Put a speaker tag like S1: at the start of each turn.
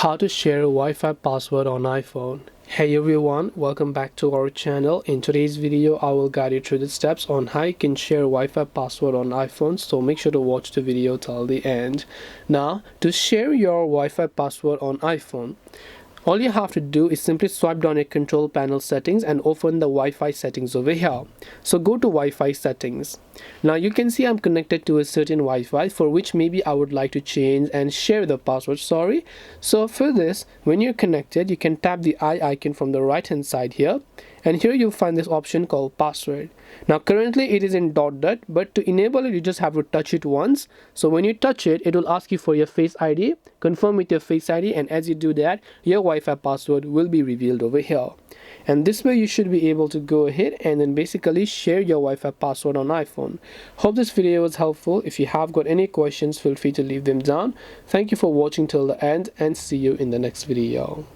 S1: How to share a Wi-Fi password on iPhone. Hey everyone, welcome back to our channel. In today's video I will guide you through the steps on how you can share a Wi-Fi password on iPhone, so make sure to watch the video till the end. Now, to share your Wi-Fi password on iPhone, all you have to do is simply swipe down your control panel settings and open the Wi-Fi settings over here. So go to Wi-Fi settings. Now you can see I'm connected to a certain Wi-Fi for which maybe I would like to change and share the password. So for this, when you're connected, you can tap the eye icon from the right hand side here, and here you'll find this option called password. Now currently it is in dot, but to enable it you just have to touch it once. So when you touch it, it will ask you for your Face ID. Confirm with your Face ID, and as you do that, your Wi-Fi password will be revealed over here. And this way you should be able to go ahead and then basically share your Wi-Fi password on iPhone. Hope this video was helpful. If you have got any questions, feel free to leave them down. Thank you for watching till the end, and see you in the next video.